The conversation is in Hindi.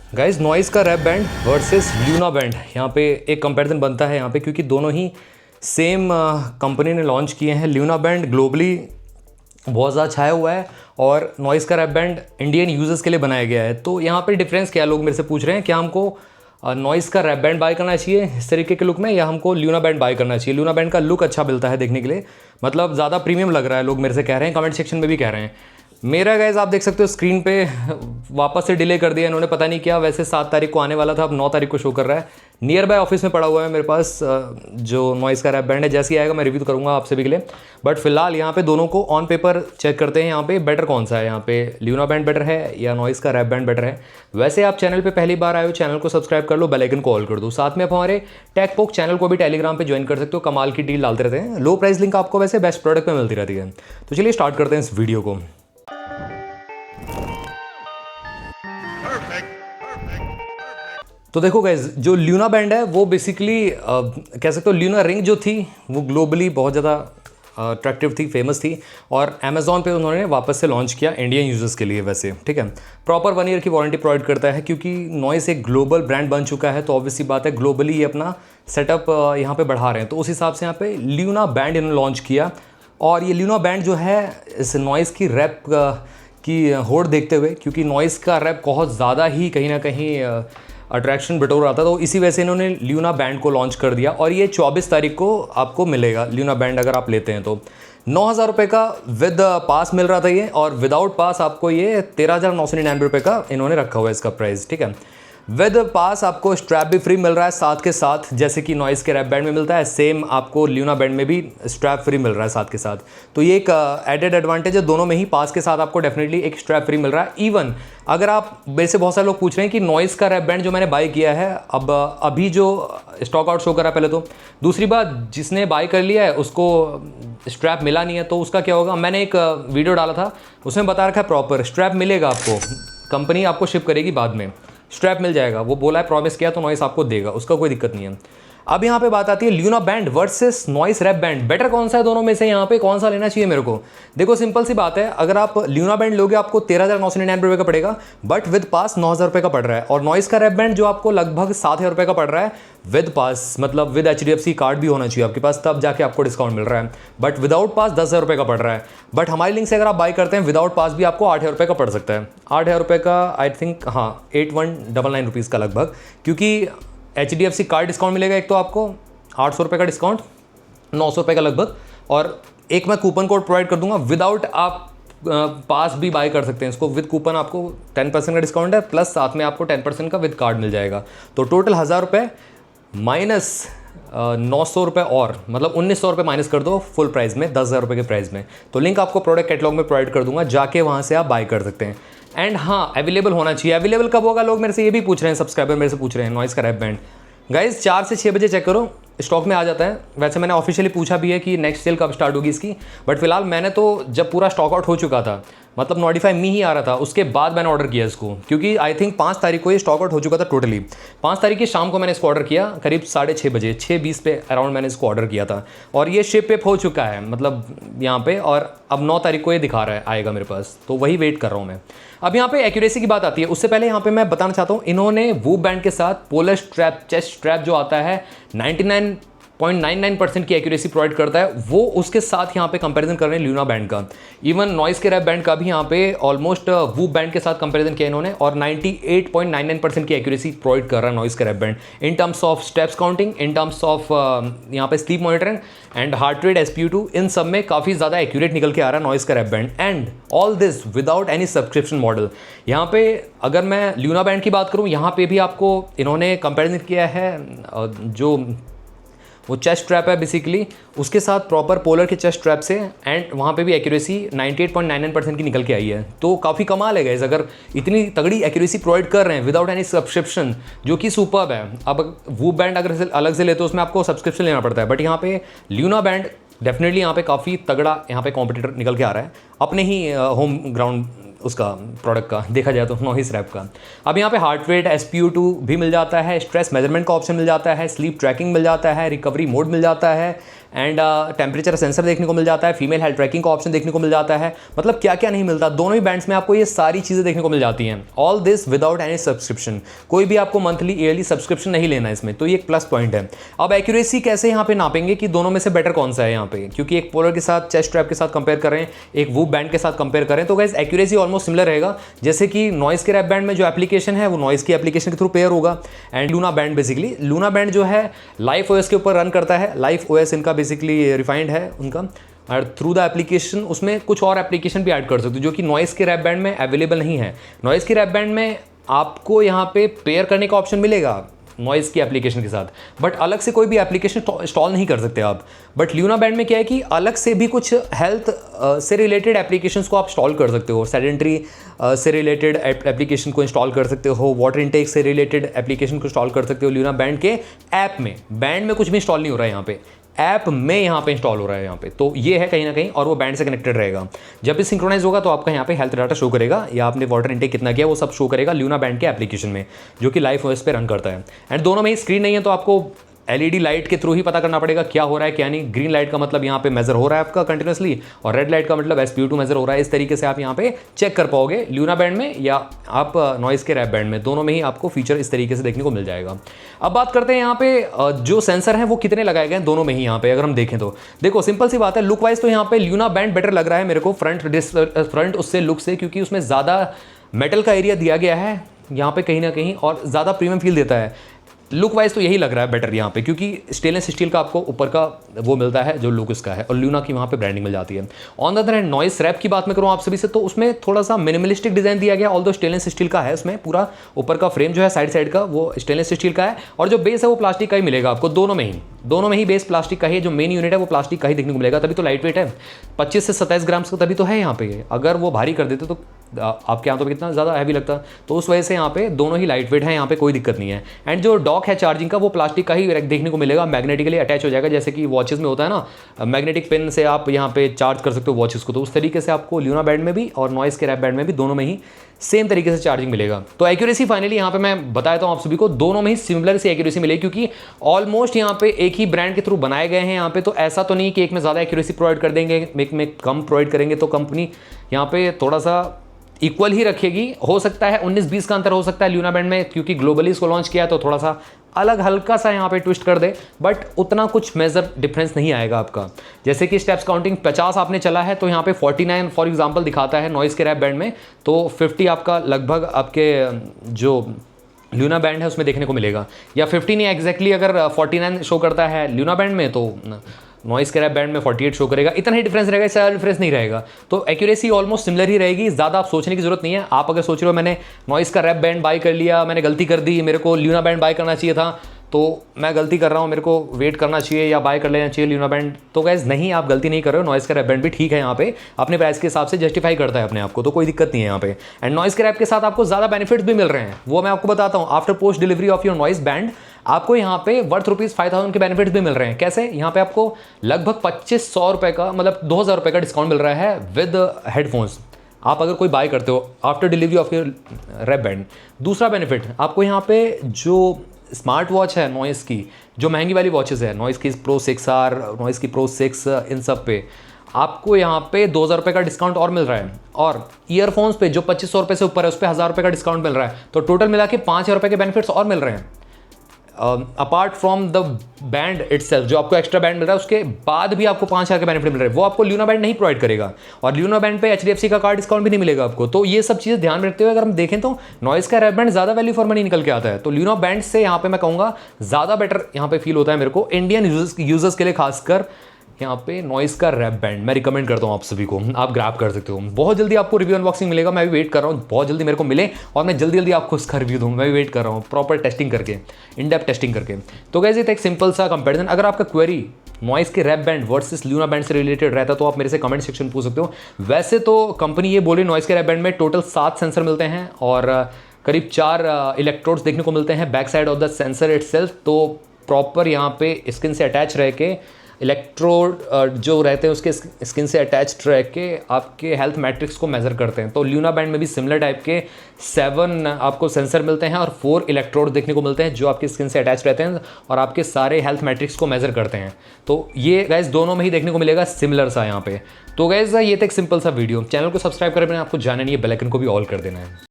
गाइस नॉइस का Wrap band versus Luna band, यहाँ पे एक कंपैरिजन बनता है यहाँ पे, क्योंकि दोनों ही सेम कंपनी ने लॉन्च किए हैं। ल्यूना बैंड ग्लोबली बहुत ज़्यादा छाया हुआ है और नॉइस का रैप बैंड इंडियन यूजर्स के लिए बनाया गया है। तो यहाँ पे डिफरेंस क्या है, लोग मेरे से पूछ रहे हैं क्या हमको नॉइस का रैप बैंड बाय करना चाहिए इस तरीके के लुक में, या हमको ल्यूना बैंड बाय करना चाहिए। ल्यूना बैंड का लुक अच्छा मिलता है देखने के लिए, मतलब ज़्यादा प्रीमियम लग रहा है, लोग मेरे से कह रहे हैं, कमेंट सेक्शन में भी कह रहे हैं। मेरा गाइस आप देख सकते हो स्क्रीन पे वापस से डिले कर दिया इन्होंने, पता नहीं क्या। वैसे 7 तारीख को आने वाला था, अब 9 तारीख को शो कर रहा है। नियर बाय ऑफिस में पड़ा हुआ है मेरे पास जो नॉइस का रैप बैंड है। जैसे ही आएगा मैं रिव्यू करूंगा आप सभी के लिए, बट फिलहाल यहाँ पे दोनों को ऑन पेपर चेक करते हैं। यहाँ पे बेटर कौन सा है, यहाँ पे ल्यूना बैंड बेटर है या नॉइस का रैप बैंड बेटर है। वैसे आप चैनल पे पहली बार आए हो, चैनल को सब्सक्राइब कर लो, बेल आइकन को ऑल कर दो। साथ में आप हमारे टेक पोक चैनल को भी टेलीग्राम पे ज्वाइन कर सकते हो, कमाल की डील डालते रहते हैं। लो प्राइस लिंक आपको वैसे बेस्ट प्रोडक्ट में मिलती रहती है। तो चलिए स्टार्ट करते हैं इस वीडियो को। तो देखो गाइज, जो ल्यूना बैंड है वो बेसिकली कह सकते हो ल्यूना रिंग जो थी वो ग्लोबली बहुत ज़्यादा अट्रैक्टिव थी, फेमस थी, और अमेजोन पे उन्होंने वापस से लॉन्च किया इंडियन यूजर्स के लिए। वैसे ठीक है, प्रॉपर 1 ईयर की वारंटी प्रोवाइड करता है, क्योंकि नॉइस एक ग्लोबल ब्रांड बन चुका है। तो ऑब्वियसली बात है ग्लोबली ये अपना सेटअप यहाँ पे बढ़ा रहे हैं, तो उस हिसाब से यहाँ पे ल्यूना बैंड इन्होंने लॉन्च किया। और ये ल्यूना बैंड जो है इस नॉइस की रैप की होड़ देखते हुए, क्योंकि नॉइस का रैप बहुत ज़्यादा ही कहीं ना कहीं अट्रैक्शन बटोर रहा था, तो इसी वजह से इन्होंने ल्यूना बैंड को लॉन्च कर दिया। और ये 24 तारीख को आपको मिलेगा ल्यूना बैंड, अगर आप लेते हैं तो 9,000 रुपये का विद पास मिल रहा था ये, और विदाउट पास आपको ये 13,999 रुपये का इन्होंने रखा हुआ है इसका प्राइस। ठीक है, विद पास आपको स्ट्रैप भी फ्री मिल रहा है साथ के साथ, जैसे कि नॉइस के रैप बैंड में मिलता है, सेम आपको ल्यूना बैंड में भी स्ट्रैप फ्री मिल रहा है साथ के साथ। तो ये एक एडेड एडवांटेज है, दोनों में ही पास के साथ आपको डेफिनेटली एक स्ट्रैप फ्री मिल रहा है। इवन अगर आप, मेरे से बहुत सारे लोग पूछ रहे हैं कि नॉइस का रैप बैंड जो मैंने बाय किया है, अब अभी जो स्टॉक आउट शो करा पहले तो, दूसरी बात जिसने बाय कर लिया है उसको स्ट्रैप मिला नहीं है, तो उसका क्या होगा। मैंने एक वीडियो डाला था, उसमें बता रखा है प्रॉपर स्ट्रैप मिलेगा आपको, कंपनी आपको शिप करेगी बाद में, स्ट्रैप मिल जाएगा, वो बोला है, प्रॉमिस किया, तो नॉइस आपको देगा, उसका कोई दिक्कत नहीं है। अब यहाँ पे बात आती है Luna band versus Noise Wrap band, better कौन सा है दोनों में से, यहाँ पे कौन सा लेना चाहिए मेरे को। देखो सिंपल सी बात है, अगर आप ल्यूना बैंड लोगे आपको 13,999 रुपये का पड़ेगा, बट विद पास 9,000 रुपये का पड़ रहा है। और नॉइस का रैप बैंड जो आपको लगभग 7,000 रुपये का पड़ रहा है विद पास, मतलब विद HDFC कार्ड भी होना चाहिए आपके पास, तब जाके आपको डिस्काउंट मिल रहा है। बट विदाउट पास 10,000 रुपये का पड़ रहा है। बट हमारी लिंक से अगर आप बाय करते हैं विदाउट पास भी आपको 8,000 रुपये का पड़ सकता है। 8,000 रुपये का आई थिंक, हाँ 8199 रुपीज़ का लगभग, क्योंकि HDFC कार्ड डिस्काउंट मिलेगा एक, तो आपको 800 रुपये का डिस्काउंट, 900 रुपये का लगभग, और एक मैं कूपन कोड प्रोवाइड कर दूंगा। विदाउट आप पास भी बाय कर सकते हैं इसको, विद कूपन आपको 10% का डिस्काउंट है, प्लस साथ में आपको 10% का विद कार्ड मिल जाएगा। तो टोटल 1,000 रुपये माइनस 900 रुपये, और मतलब 1,900 रुपये माइनस कर दो फुल प्राइस में, 10,000 रुपये के प्राइस में। तो लिंक आपको प्रोडक्ट कैटलॉग में प्रोवाइड कर दूंगा, जाके वहाँ से आप बाय कर सकते हैं। एंड हाँ, अवेलेबल होना चाहिए। अवेलेबल कब होगा, लोग मेरे से ये भी पूछ रहे हैं, सब्सक्राइबर मेरे से पूछ रहे हैं नॉइस का रैप बैंड। गाइज 4 से 6 बजे चेक करो, स्टॉक में आ जाता है। वैसे मैंने ऑफिशियली पूछा भी है कि नेक्स्ट सेल कब स्टार्ट होगी इसकी, बट फिलहाल मैंने तो जब पूरा स्टॉक आउट हो चुका था, मतलब नोटिफाई मी ही आ रहा था, उसके बाद मैंने ऑर्डर किया इसको, क्योंकि आई थिंक 5 तारीख को ये स्टॉक आउट हो चुका था टोटली। 5 तारीख की शाम को मैंने इसको ऑर्डर किया, करीब 6:30 बजे, 6:20 पे अराउंड मैंने इसको ऑर्डर किया था, और ये शिप वेप हो चुका है मतलब यहाँ पे, और अब 9 तारीख को ये दिखा रहा है आएगा मेरे पास, तो वही वेट कर रहा हूँ मैं। अब यहाँ पे एक्यूरेसी की बात आती है, उससे पहले यहाँ पे मैं बताना चाहता हूँ, इन्होंने वूप बैंड के साथ पोलर स्ट्रैप, चेस्ट स्ट्रैप जो आता है 99.99% की एक्यूरेसी प्रोवाइड करता है, वो उसके साथ यहाँ पे कंपैरिजन कर रहे हैं ल्यूना बैंड का। इवन नॉइस के रैप बैंड का भी यहाँ पे ऑलमोस्ट वूप बैंड के साथ कंपैरिजन किया इन्होंने, और 98.99% की एक्यूरेसी प्रोवाइड कर रहा है नॉइस का Wrap band, in terms of steps counting, in terms of यहाँ पे sleep monitoring and heart rate, SpO2, इन सब में काफ़ी ज़्यादा एक्यूरेट निकल के आ रहा है नॉइस का Wrap band. And all this without any subscription model. यहाँ पे अगर मैं ल्यूना बैंड की बात करूँ, यहाँ पे भी आपको इन्होंने कंपैरिजन किया है जो वो चेस्ट स्ट्रैप है बेसिकली, उसके साथ प्रॉपर पोलर के चेस्ट स्ट्रैप से, एंड वहाँ पे भी एक्यूरेसी 98.99% की निकल के आई है। तो काफ़ी कमाल है गाइस, अगर इतनी तगड़ी एक्यूरेसी प्रोवाइड कर रहे हैं विदाउट एनी सब्सक्रिप्शन, जो कि सुपर्ब है। अब वूप बैंड अगर अलग से लेते हो उसमें आपको सब्सक्रिप्शन लेना पड़ता है, बट यहाँ पे ल्यूना बैंड डेफिनेटली यहाँ पे काफ़ी तगड़ा यहाँ पे कॉम्पिटिटर निकल के आ रहा है, अपने ही होम ग्राउंड उसका प्रोडक्ट का देखा जाए तो, नॉइस रैप का। अब यहाँ पे हार्ट रेट, SpO2 भी मिल जाता है, स्ट्रेस मेजरमेंट का ऑप्शन मिल जाता है, स्लीप ट्रैकिंग मिल जाता है, रिकवरी मोड मिल जाता है, एंड टेम्परेचर सेंसर देखने को मिल जाता है, फीमेल हेल्थ ट्रैकिंग का ऑप्शन देखने को मिल जाता है। मतलब क्या क्या नहीं मिलता, दोनों ही बैंड्स में आपको ये सारी चीज़ें देखने को मिल जाती हैं। All this without any subscription, कोई भी आपको मंथली ईयरली सब्सक्रिप्शन नहीं लेना इसमें, तो ये एक प्लस पॉइंट है। अब एक्यूरेसी कैसे यहाँ पे नापेंगे कि दोनों में से बेटर कौन सा है यहाँ पे, क्योंकि एक पोलर के साथ चेस्ट स्ट्रैप के साथ कंपेयर करें, एक वूप बैंड के साथ कंपेयर करें, तो गाइस एक्यूरेसी ऑलमोस्ट सिमिलर रहेगा। जैसे कि नॉइस के रैप बैंड में जो एप्लीकेशन है वो नॉइस की एप्लीकेशन के थ्रू पेयर होगा, and Luna band basically, Luna band जो है लाइफ ओएस के ऊपर रन करता है। लाइफ ओएस इनका बेसिकली रिफाइंड है उनका, और थ्रू द एप्लीकेशन उसमें कुछ और एप्लीकेशन भी ऐड कर सकते हो जो कि नॉइस के रैप बैंड में अवेलेबल नहीं है। नॉइस के रैप बैंड में आपको यहाँ पे पेयर करने का ऑप्शन मिलेगा नॉइस की एप्लीकेशन के साथ, बट अलग से कोई भी एप्लीकेशन इंस्टॉल नहीं कर सकते आप। बट ल्यूना बैंड में क्या है कि अलग से भी कुछ हेल्थ से रिलेटेड एप्लीकेशंस को आप इंस्टॉल कर सकते हो, सेडेंट्री से रिलेटेड एप्लीकेशन को इंस्टॉल कर सकते हो, वाटर इनटेक से रिलेटेड एप्लीकेशन को इंस्टॉल कर सकते हो ल्यूना बैंड के ऐप में। बैंड में कुछ भी इंस्टॉल नहीं हो रहा है यहाँ पे, ऐप में यहाँ पे इंस्टॉल हो रहा है यहाँ पे, तो ये है कहीं ना कहीं, और वो बैंड से कनेक्टेड रहेगा। जब भी सिंक्रोनाइज होगा तो आपका यहाँ पे हेल्थ डाटा शो करेगा, या आपने वाटर इनटेक कितना किया वो सब शो करेगा ल्यूना बैंड के एप्लीकेशन में, जो कि लाइफ ओएस पे रन करता है। एंड दोनों में ही स्क्रीन नहीं है, तो आपको एलईडी लाइट के थ्रू ही पता करना पड़ेगा क्या हो रहा है क्या नहीं। ग्रीन लाइट का मतलब यहाँ पे मेजर हो रहा है आपका कंटिन्यूसली, और रेड लाइट का मतलब SpO2 मेजर हो रहा है। इस तरीके से आप यहाँ पे चेक कर पाओगे ल्यूना बैंड में या आप नॉइस के रैप बैंड में, दोनों में ही आपको फीचर इस तरीके से देखने को मिल जाएगा। अब बात करते हैं यहाँ पे जो सेंसर हैं वो कितने लगाए गए हैं दोनों में ही। यहाँ पे अगर हम देखें तो देखो सिंपल सी बात है, लुक वाइज तो यहाँ पे ल्यूना बैंड बेटर लग रहा है मेरे को फ्रंट उससे लुक से, क्योंकि उसमें ज़्यादा मेटल का एरिया दिया गया है यहाँ पे कहीं ना कहीं, और ज़्यादा प्रीमियम फील देता है। लुक वाइज तो यही लग रहा है बेटर यहाँ पे, क्योंकि स्टेनलेस स्टील का आपको ऊपर का वो मिलता है जो लुक इसका है, और ल्यूना की वहाँ पे ब्रांडिंग मिल जाती है। On the other hand Noise Wrap की बात मैं करूँ आप सभी से, तो उसमें थोड़ा सा मिनिमलिस्टिक डिजाइन दिया गया, ऑल्दो स्टेनलेस स्टील का है उसमें, पूरा ऊपर का फ्रेम जो है साइड का वो स्टेनलेस स्टील का है, और जो बेस है वो प्लास्टिक का ही मिलेगा आपको दोनों में ही बेस प्लास्टिक का ही, जो मेन यूनिट है वो प्लास्टिक का ही देखने को मिलेगा, तभी तो लाइट वेट है 25 से 27 ग्राम का, तभी तो है यहाँ पे। अगर वो भारी कर देते तो आपके यहाँ तो कितना ज़्यादा हैवी लगता, तो उस वजह से यहाँ पे दोनों ही लाइट वेट है, यहाँ पे कोई दिक्कत नहीं है। एंड जो डॉक है चार्जिंग का वो प्लास्टिक का ही देखने को मिलेगा, मैग्नेटिकली अटैच हो जाएगा, जैसे कि वॉचेस में होता है ना, मैग्नेटिक पिन से आप यहाँ पे चार्ज कर सकते हो वॉचेस को, तो उस तरीके से आपको ल्यूना बैंड में भी और नॉइस के रैप बैंड में भी दोनों में ही सेम तरीके से चार्जिंग मिलेगा। तो एक्यूरेसी फाइनली यहाँ पे मैं बताता हूँ आप सभी को, दोनों में ही सिमिलर सी एक्यूरेसी मिलेगी, क्योंकि ऑलमोस्ट यहाँ पे एक ही ब्रांड के थ्रू बनाए गए हैं यहाँ पे, तो ऐसा तो नहीं कि एक में ज़्यादा एक्यूरेसी प्रोवाइड कर देंगे, एक में कम प्रोवाइड करेंगे, तो कंपनी यहाँ पे थोड़ा सा इक्वल ही रखेगी। हो सकता है 19-20 का अंतर हो सकता है ल्यूना बैंड में, क्योंकि ग्लोबली इसको लॉन्च किया है, तो थोड़ा सा अलग हल्का सा यहाँ पे ट्विस्ट कर दे, बट उतना कुछ मेजर डिफरेंस नहीं आएगा आपका। जैसे कि स्टेप्स काउंटिंग 50 आपने चला है, तो यहाँ पे 49 फॉर एग्जांपल दिखाता है नॉइस के रैप बैंड में, तो 50 आपका लगभग आपके जो ल्यूना बैंड है उसमें देखने को मिलेगा, या 50 नहीं एग्जैक्टली, अगर 49 शो करता है ल्यूना बैंड में तो नॉइस के रैप बैंड में 48 शो करेगा। इतना ही डिफरेंस रहेगा, इससे ज़्यादा डिफरेंस नहीं रहेगा, तो एक्यूरेसी ऑलमोस्ट सिमिलर ही रहेगी, ज़्यादा आप सोचने की जरूरत नहीं है। आप अगर सोच रहे हो मैंने नॉइस का रैप बैंड बाय कर लिया, मैंने गलती कर दी, मेरे को ल्यूना बैंड बाय करना चाहिए था, तो मैं गलती कर रहा हूँ, मेरे को वेट करना चाहिए या बाय कर लेना चाहिए ल्यूना बैंड, तो गाइस नहीं, आप गलती नहीं कर रहे हो। नॉइस का रैप बैंड भी ठीक है यहाँ पे, अपने प्राइस के हिसाब से जस्टिफाई करता है अपने आप को, तो कोई दिक्कत नहीं है यहाँ पे। एंड नॉइस के रैप के साथ आपको ज़्यादा बेनिफिट्स भी मिल रहे हैं, वो मैं आपको बताता हूँ। After post delivery of your noise band आपको यहाँ पे वर्थ ₹5000 के बेनिफिट्स भी मिल रहे हैं। कैसे? यहाँ पे आपको लगभग 2500 रुपये का, मतलब 2000 रुपये का डिस्काउंट मिल रहा है विद हेडफोन्स, आप अगर कोई बाय करते हो after delivery of your Wrap band. दूसरा बेनिफिट आपको यहाँ पे जो स्मार्ट वॉच है नॉइस की, जो महंगी वाली वॉचेस है, नॉइस की Pro 6R, नॉइस की Pro 6, इन सब पे आपको यहाँ पे 2000 रुपये का डिस्काउंट और मिल रहा है, और ईयरफोन्स पे जो 2500 रुपये से ऊपर है उस पर 1000 रुपये का डिस्काउंट मिल रहा है, तो टोटल मिला के 5000 रुपये के बेनिफिट्स और मिल रहे हैं। Apart from the band itself, जो आपको एक्स्ट्रा बैंड मिल रहा है उसके बाद भी आपको 5000 के बेनिफिट मिल रहे हैं, वो आपको ल्यूना बैंड नहीं प्रोवाइड करेगा, और ल्यूना बैंड पे HDFC का कार्ड डिस्काउंट भी नहीं मिलेगा आपको। तो ये सब चीज़ें ध्यान रखते हुए अगर हम देखें तो नॉइस का रैप बैंड ज़्यादा वैल्यू फॉर मनी निकल के आता है, तो ल्यूना बैंड से यहाँ पे मैं कहूँगा ज़्यादा बेटर यहाँ पे फील होता है मेरे को इंडियन यूजर्स के लिए, खासकर यहाँ पे नॉइस का रैप बैंड मैं रिकमेंड करता हूँ आप सभी को, आप ग्रैब कर सकते हो। बहुत जल्दी आपको रिव्यू अनबॉक्सिंग मिलेगा, मैं भी वेट कर रहा हूँ, बहुत जल्दी मेरे को मिले और मैं जल्दी जल्दी आपको इसका रिव्यू दूँ, मैं भी वेट कर रहा हूँ प्रॉपर टेस्टिंग करके, इन डेप्थ टेस्टिंग करके। तो गाइस ये था एक सिंपल सा कंपैरिजन। अगर आपका क्वेरी नॉइस के Wrap band versus Luna band से रिलेटेड रहता तो आप मेरे से कमेंट सेक्शन में पूछ सकते हो। वैसे तो कंपनी ये बोली नॉइस के रैप बैंड में टोटल 7 सेंसर मिलते हैं और करीब 4 इलेक्ट्रोड्स देखने को मिलते हैं back side of the sensor itself, तो प्रॉपर यहाँ पे स्किन से अटैच रह के इलेक्ट्रोड जो रहते हैं उसके स्किन से अटैच्ड रह के आपके हेल्थ मैट्रिक्स को मेज़र करते हैं। तो ल्यूना बैंड में भी सिमिलर टाइप के 7 आपको सेंसर मिलते हैं और 4 इलेक्ट्रोड देखने को मिलते हैं जो आपकी स्किन से अटैच रहते हैं और आपके सारे हेल्थ मैट्रिक्स को मेज़र करते हैं। तो ये गाइज दोनों में ही देखने को मिलेगा सिमिलर सा यहाँ पे। तो गाइज ये था एक सिंपल सा वीडियो। चैनल को सब्सक्राइब करें, आपको जाना नहीं है, बेल आइकन को भी ऑल कर देना है।